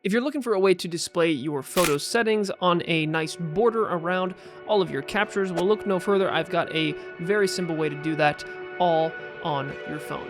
If you're looking for a way to display your photo settings on a nice border around all of your captures, well, look no further. I've got a very simple way to do that all on your phone.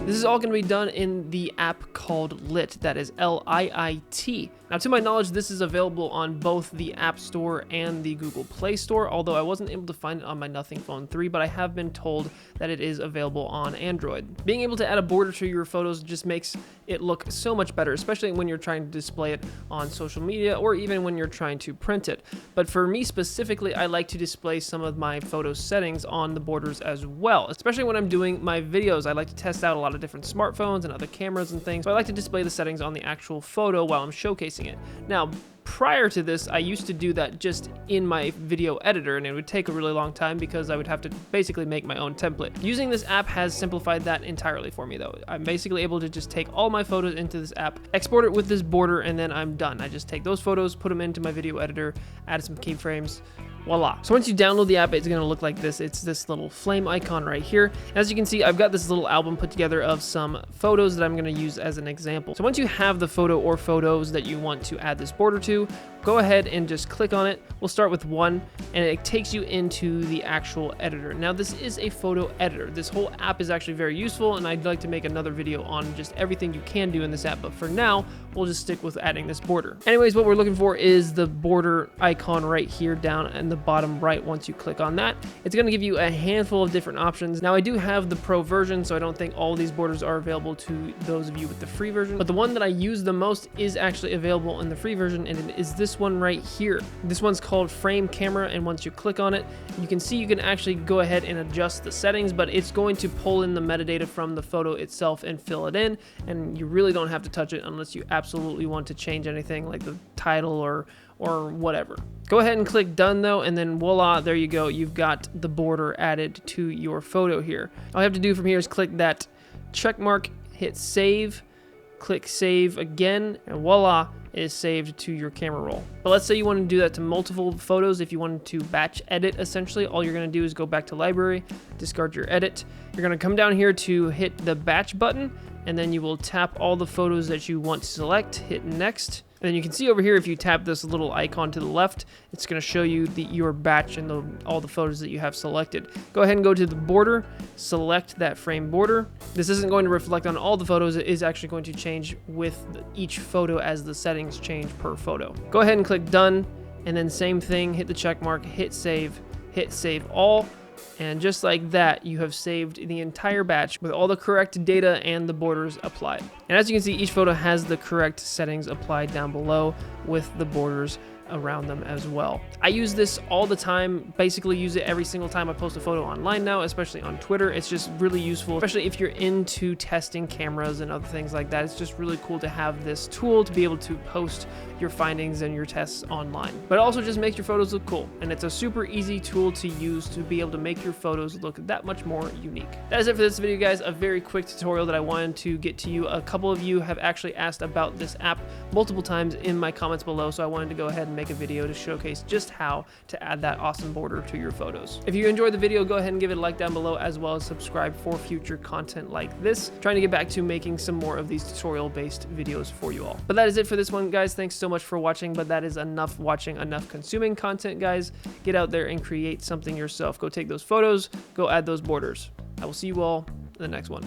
This is all going to be done in the app called Lit, that is L-I-I-T. Now, to my knowledge, this is available on both the App Store and the Google Play Store, although I wasn't able to find it on my Nothing Phone 3, but I have been told that it is available on Android. Being able to add a border to your photos just makes it look so much better, especially when you're trying to display it on social media or even when you're trying to print it. But for me specifically, I like to display some of my photo settings on the borders as well, especially when I'm doing my videos. I like to test out a lot of different smartphones and other cameras and things, so I like to display the settings on the actual photo while I'm showcasing it. Now, prior to this, I used to do that just in my video editor, and it would take a really long time because I would have to basically make my own template. Using this app has simplified that entirely for me, though. I'm basically able to just take all my photos into this app, export it with this border, and then I'm done. I just take those photos, put them into my video editor, add some keyframes, voila. So once you download the app, it's going to look like this. It's this little flame icon right here. As you can see, I've got this little album put together of some photos that I'm going to use as an example. So once you have the photo or photos that you want to add this border to, go ahead and just click on it. We'll start with one, and it takes you into the actual editor. Now, this is a photo editor. This whole app is actually very useful, and I'd like to make another video on just everything you can do in this app, but for now, we'll just stick with adding this border. Anyways, what we're looking for is the border icon right here down in the bottom right. Once you click on that, it's going to give you a handful of different options. Now, I do have the pro version, so I don't think all of these borders are available to those of you with the free version, but the one that I use the most is actually available in the free version, and it is this one right here. This one's called Frame Camera, and once you click on it, you can see you can actually go ahead and adjust the settings, but it's going to pull in the metadata from the photo itself and fill it in, and you really don't have to touch it unless you absolutely want to change anything like the title or whatever. Go ahead and click done though, and then voila, there you go. You've got the border added to your photo here. All you have to do from here is click that check mark, hit save, click save again, and voila, it is saved to your camera roll. But let's say you want to do that to multiple photos. If you wanted to batch edit, essentially, all you're going to do is go back to library, discard your edit. You're going to come down here to hit the batch button, and then you will tap all the photos that you want to select, hit next. And then you can see over here, if you tap this little icon to the left, it's going to show you your batch and all the photos that you have selected. Go ahead and go to the border, select that frame border. This isn't going to reflect on all the photos. It is actually going to change with each photo as the settings change per photo. Go ahead and click done, and then same thing, hit the check mark, hit save all. And just like that, you have saved the entire batch with all the correct data and the borders applied. And as you can see, each photo has the correct settings applied down below with the borders around them as well. I use this all the time, basically use it every single time I post a photo online now, especially on Twitter. It's just really useful, especially if you're into testing cameras and other things like that. It's just really cool to have this tool to be able to post your findings and your tests online. But it also just makes your photos look cool, and it's a super easy tool to use to be able to make your photos look that much more unique. That is it for this video, guys. A very quick tutorial that I wanted to get to you. A couple of you have actually asked about this app multiple times in my comments below, so I wanted to go ahead and make a video to showcase just how to add that awesome border to your photos. If you enjoyed the video, go ahead and give it a like down below, as well as subscribe for future content like this. Trying to get back to making some more of these tutorial based videos for you all. But that is it for this one, guys. Thanks so much for watching, but that is enough watching, enough consuming content, guys. Get out there and create something yourself. Go take those photos, go add those borders. I will see you all in the next one.